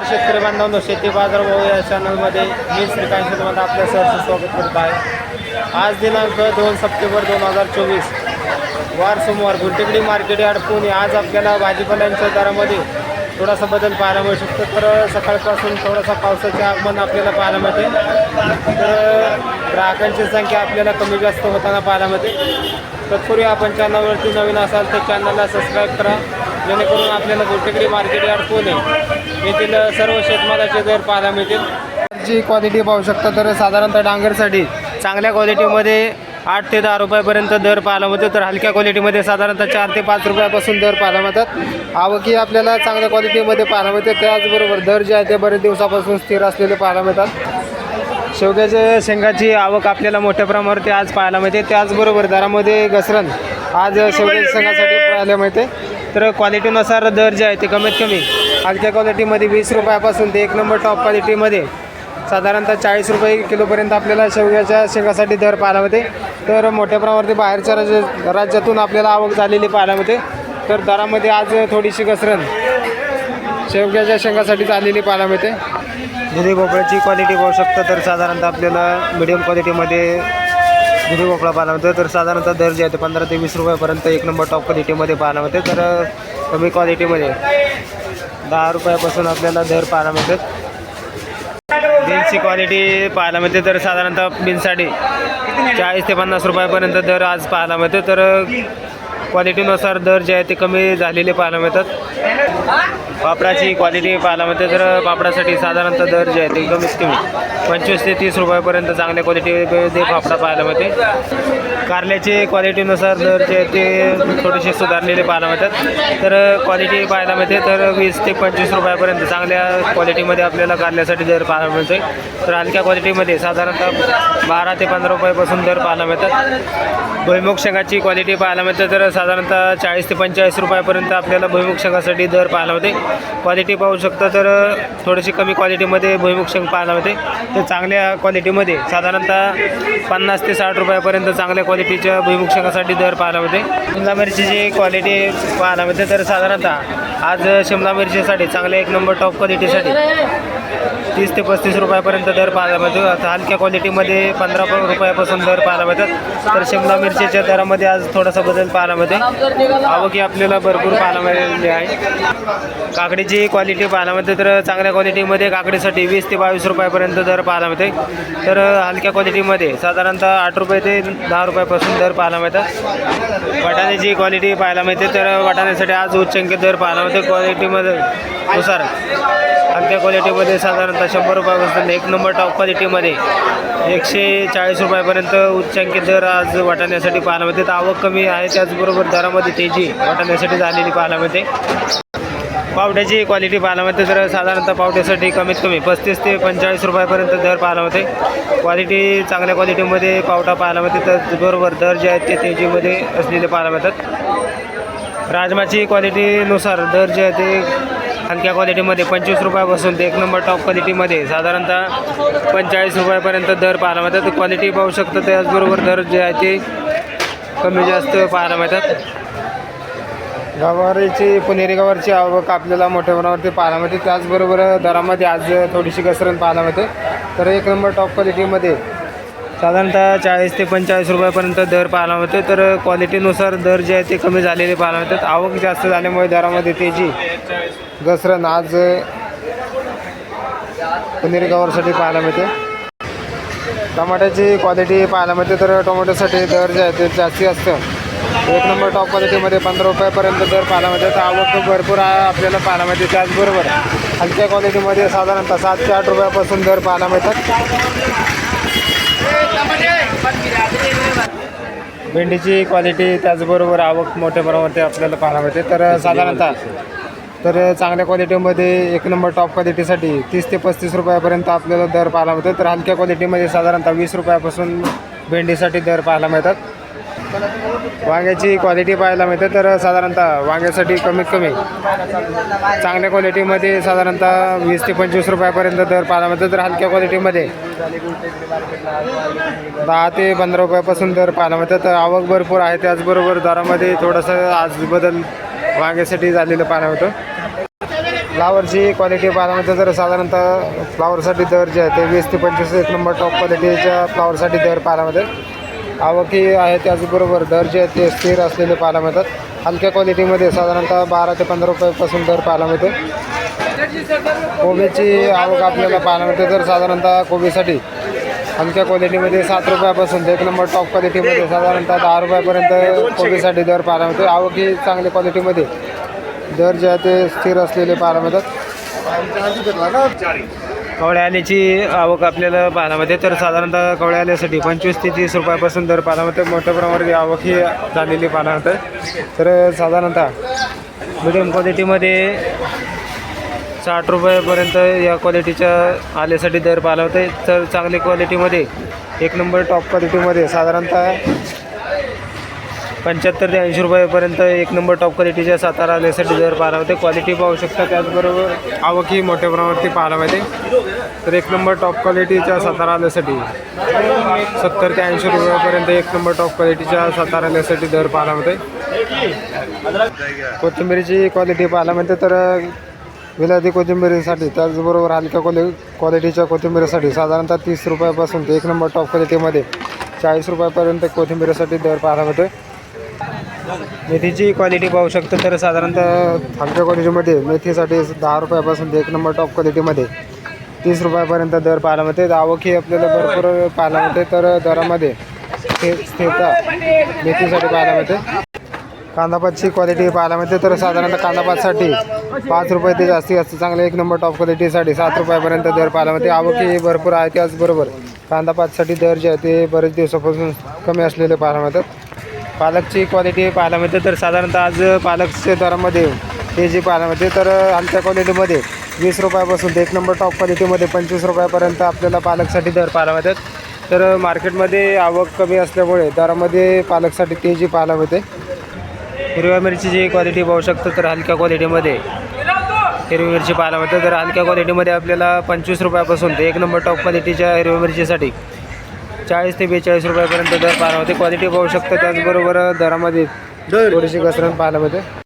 शेतकरी बांधवांनो, शेती बाजार भाव या चॅनलमध्ये मी श्रीकांत शेतमध्ये आपल्या सहर्ष स्वागत करत आहे. आज दिनांक 2 सप्टेंबर 2024 वार सोमवार गुलटेकडी मार्केट यार्ड पुणे. आज आपल्याला भाजीपाल्यांच्या दरामध्ये थोडासा बदल पाहायला मिळू शकतो. तर सकाळपासून थोडासा पावसाचे आगमन आपल्याला पाहायला मिळते. तर ग्राहकांची संख्या आपल्याला कमी जास्त होताना पाहायला मिळते. तत्पूर्वी आपण चॅनलवरती नवीन असाल तर चॅनलला सबस्क्राईब करा, जेणेकरून आपल्याला गुलटेकडी मार्केट यार्ड पुणे येथील सर्व शेतमालाचे दर पाहायला मिळतील. जी क्वालिटी पाहू शकता तर साधारणतः डांगरसाठी चांगल्या क्वालिटीमध्ये 8 ते 10 रुपयापर्यंत दर पाहायला मिळतो. तर हलक्या क्वालिटीमध्ये साधारणतः 4 ते 5 रुपयापासून दर पाहायला मिळतात. आवकी आपल्याला चांगल्या क्वालिटीमध्ये पाहायला मिळते. त्याचबरोबर दर जे आहे ते बरेच दिवसापासून स्थिर असलेले पाहायला मिळतात. शेवग्याच्या शेंगाची आवक आपल्याला मोठ्या प्रमाणावरती आज पाहायला मिळते. त्याचबरोबर दरामध्ये घसरण आज शेवग्याच्या शेंगासाठी पाहायला मिळते. तर क्वालिटीनुसार दर जे आहे ते कमीत कमी हलक्या क्वालिटीमध्ये 20 रुपयापासून ते 1 नंबर टॉप क्वालिटीमध्ये साधारणतः 40 रुपये किलोपर्यंत आपल्याला शेवग्याच्या शेंगासाठी दर पाहायला मिळते. तर मोठ्या प्रमाणावरती बाहेरच्या राज्यातून आपल्याला आवक झालेली पाहायला मिळते. तर दरामध्ये आज थोडीशी घसरण शेवग्याच्या शेंगासाठी झालेली पाहायला मिळते. दुधी भोपळ्याची क्वालिटी पाहू शकता तर साधारणतः आपल्याला मिडियम क्वालिटीमध्ये दुधी भोपळा पाहायला मिळतो. तर साधारणतः दर जे आहे ते 15 ते 20 रुपयापर्यंत 1 नंबर टॉप क्वालिटीमध्ये पाहायला मिळते. तर कमी क्वालिटीमध्ये 10 रुपयापासून आपल्याला दर पाहायला मिळतात. बीन्सची क्वालिटी पाहायला मिळते. तर साधारणतः बीन्ससाठी 40 ते 50 रुपयापर्यंत दर आज पाहायला मिळते. तर क्वालिटीनुसार दर जे आहे ते कमी झालेले पाहायला मिळतात. पापडाची क्वालिटी पाहायला मिळते. तर पापडासाठी साधारणतः दर जे आहे ते कमीत कमी 25 ते 30 रुपयापर्यंत चांगल्या क्वालिटीमध्ये पापडा पाहायला मिळते. कारल्याची क्वालिटीनुसार दर जे आहे ते थोडेसे सुधारलेले पाहायला मिळतात. तर क्वालिटी पाहायला मिळते. तर 20 ते 25 रुपयापर्यंत चांगल्या क्वालिटीमध्ये आपल्याला कारल्यासाठी दर पाहायला मिळते. तर हलक्या क्वालिटीमध्ये साधारणतः 12 ते 15 रुपयापासून दर पाहायला मिळतात. भुईमुग शेंगाची क्वालिटी पाहायला मिळते. तर साधारणतः 40 ते 45 रुपयापर्यंत आपल्याला भुईमुग शेंगासाठी दर पाहायला मिळते. क्वालिटी पाहू शकता तर थोडीशी कमी क्वालिटीमध्ये भुईमुग शेंग पाहायला मिळते. तर चांगल्या क्वालिटीमध्ये साधारणतः 50 ते 60 रुपयापर्यंत चांगल्या क्वालिटीच्या भुईमुग शेंगासाठी दर पाहायला मिळते. शिमला मिरचीची क्वालिटी पाहायला मिळते. तर साधारणतः आज शिमला मिरचीसाठी चांगल्या 1 नंबर टॉप क्वालिटीसाठी 30 ते 35 रुपयापर्यंत दर पाहायला मिळतो. आता हलक्या क्वालिटीमध्ये 15 रुपयापासून दर पाहायला मिळतात. तर शिमला मिरचीच्या दरामध्ये आज थोडासा बदल पाहायला मिळते. आवकी आपल्याला भरपूर पाहायला मिळालेली आहे. काकडीची क्वालिटी पाहायला मिळते. तर चांगल्या क्वालिटीमध्ये काकडीसाठी 20 ते 22 रुपयापर्यंत दर पाहायला मिळते. तर हलक्या क्वालिटीमध्ये साधारणतः 8 रुपये ते 10 रुपयापासून दर पाहायला मिळतात. वाटाण्याची क्वालिटी पाहायला मिळते. तर वाटाण्यासाठी आज उच्चांकी दर पाहायला मिळते. क्वालिटीमध्ये नुसार हलक्या क्वालिटीमध्ये साधारणतः 100 रुपयापासून 1 नंबर टॉप क्वालिटीमध्ये 140 रुपयापर्यंत उच्चांकी दर आज वाटाण्यासाठी पाहायला मिळते. तर आवक कमी आहे, त्याचबरोबर दरामध्ये तेजी वाटाण्यासाठी झालेली पाहायला मिळते. पावट्याची क्वालिटी पाहायला मिळते. तर साधारणतः पावट्यासाठी कमीत कमी 35 ते 45 रुपयापर्यंत दर पाहायला मिळते. क्वालिटी चांगल्या क्वालिटीमध्ये पावटा पाहायला मिळते. त्याचबरोबर दर जे आहेत ते तेजीमध्ये असलेले पाहायला मिळतात. राजमाची क्वालिटीनुसार दर जे आहे ते हलक्या क्वालिटीमध्ये 25 रुपयापासून ते 1 नंबर टॉप क्वालिटीमध्ये साधारणतः 45 रुपयापर्यंत दर पाहायला मिळतात. तर क्वालिटी पाहू शकतो. त्याचबरोबर दर जे आहे ते कमी जास्त पाहायला मिळतात. गवारीची पुणेरी गवारची आवक आपल्याला मोठ्या प्रमाणावरती पाहायला मिळते. त्याचबरोबर दरामध्ये आज थोडीशी घसरण पाहायला मिळते. तर 1 नंबर टॉप क्वालिटीमध्ये साधारणतः 40 ते 45 रुपयापर्यंत दर पाहायला मिळते. तर क्वालिटीनुसार दर जे आहे ते कमी झालेले पाहायला मिळतात. आवक जास्त झाल्यामुळे दरामध्ये तेजी घसरण आज पुणेरी गवारसाठी पाहायला मिळते. टमाट्याची क्वालिटी पाहायला मिळते. तर टोमॅटोसाठी दर जे आहे ते जास्ती असतं. 1 नंबर टॉप क्वालिटीमध्ये 15 रुपयापर्यंत दर पाहायला मिळते. तर आवक भरपूर आपल्याला पाहायला मिळते. त्याचबरोबर हलक्या क्वालिटीमध्ये साधारणतः 7 ते 8 रुपयापासून दर पाहायला मिळतात. भेंडीची क्वालिटी त्याचबरोबर आवक मोठ्या प्रमाणावरती आपल्याला पाहायला मिळते. तर साधारणतः चांगल्या क्वालिटीमध्ये 1 नंबर टॉप क्वालिटीसाठी 30 ते 35 रुपयापर्यंत आपल्याला दर पाहायला मिळते. तर हलक्या क्वालिटीमध्ये साधारणतः 20 रुपयापासून भेंडीसाठी दर पाहायला मिळतात. वांग्याची क्वालिटी पाहायला मिळते. तर साधारणतः वांग्यासाठी कमीत कमी चांगल्या क्वालिटीमध्ये साधारणतः 20 ते 25 रुपयापर्यंत दर पाहायला मिळते. तर हलक्या क्वालिटीमध्ये 10 ते 15 रुपयापासून दर पाहायला मिळते. तर आवक भरपूर आहे. त्याचबरोबर दरामध्ये थोडंसं आज बदल वांग्यासाठी झालेलं पाहायला मिळतं. फ्लावरची क्वालिटी पाहण्यामध्ये तर साधारणतः फ्लावरसाठी दर जे आहे ते 20 ते 25 एक नंबर टॉप क्वालिटीच्या फ्लावरसाठी दर पाहायला आवकी आहे. त्याचबरोबर दर जे आहेत ते स्थिर असलेले पाहायला मिळतात. हलक्या क्वालिटीमध्ये साधारणतः 12 ते 15 रुपयापासून दर पाहायला मिळतो. कोबीची आवक आपल्याला पाहायला मिळते तर साधारणतः कोबीसाठी हलक्या क्वालिटीमध्ये 7 रुपयापासून ते एक नंबर टॉप क्वालिटीमध्ये साधारणतः 10 रुपयापर्यंत कोबीसाठी दर पाहायला मिळतो. आवक ही चांगल्या क्वालिटीमध्ये दर जे आहे ते स्थिर असलेले पाहायला मिळतात. कवळ्या आल्याची आवक आपल्याला पाहायला मिळते तर साधारणतः कवळ्या आल्यासाठी 25 ते 30 रुपयापासून दर पाहायला मिळते. मोठ्या प्रमाणात आवक ही झालेली पाहायला मिळते. तर साधारणतः मिडियम क्वालिटीमध्ये 60 रुपयापर्यंत या क्वालिटीच्या आल्यासाठी दर पाहायला होते. तर चांगली क्वालिटीमध्ये एक नंबर टॉप क्वालिटीमध्ये साधारणतः 75 ते 80 रुपयापर्यंत एक नंबर टॉप क्वालिटीच्या सातारा आल्यासाठी दर पाहायला होते. क्वालिटी पाहू शकता. त्याचबरोबर आवकही मोठ्या प्रमाणावरती पाहायला मिळते. तर एक नंबर टॉप क्वालिटीच्या सातारा आल्यासाठी 70 ते 80 रुपयापर्यंत एक नंबर टॉप क्वालिटीच्या सातारा आल्यासाठी दर पाहायला मिळते. कोथिंबीरीची क्वालिटी पाहायला मिळते तर विलायती कोथिंबीरीसाठी त्याचबरोबर हलक्या क्वालिटीच्या कोथिंबीरीसाठी साधारणतः 30 रुपयापासून ते एक नंबर टॉप क्वालिटीमध्ये 40 रुपयापर्यंत कोथिंबीरीसाठी दर पाहायला मिळते. मेथीची क्वालिटी पाहू शकतो तर साधारणतः हलक्या क्वालिटीमध्ये मेथीसाठी 10 रुपयापासून ते एक नंबर टॉप क्वालिटीमध्ये 30 रुपयापर्यंत दर पाहायला मिळते. आवक ही आपल्याला भरपूर पाहायला मिळते. तर दरामध्ये स्थिरता मेथीसाठी पाहायला मिळते. कांदापातची क्वालिटी पाहायला मिळते तर साधारणतः कांदापातसाठी 5 रुपये ते जास्तीत जास्त चांगले एक नंबर टॉप क्वालिटीसाठी 7 रुपयापर्यंत दर पाहायला मिळते. आवकी भरपूर आहे. त्याचबरोबर कांदापातसाठी दर जे आहे ते बरेच दिवसापासून कमी असलेले पाहायला मिळतात. पालकची क्वालिटी पाहायला मिळते तर साधारणतः आज पालकच्या दरामध्ये तेजी पाहायला मिळते. तर हलक्या क्वालिटीमध्ये 20 रुपयापासून ते एक नंबर टॉप क्वालिटीमध्ये 25 रुपयापर्यंत आपल्याला पालकसाठी दर पाहायला मिळतात. तर मार्केटमध्ये आवक कमी असल्यामुळे दरामध्ये पालकसाठी तेजी पाहायला मिळते. हिरव्या मिरचीची क्वालिटी पाहू शकतो तर हलक्या क्वालिटीमध्ये हिरवी मिरची पाहायला मिळते. तर हलक्या क्वालिटीमध्ये आपल्याला 25 रुपयापासून ते एक नंबर टॉप क्वालिटीच्या हिरव्या मिरचीसाठी 40 ते 42 रुपयापर्यंत दर पाहायला मिळते. क्वालिटी पाहू शकतो. त्याचबरोबर दरामध्ये थोडीशी घसरण पाहायला मिळते.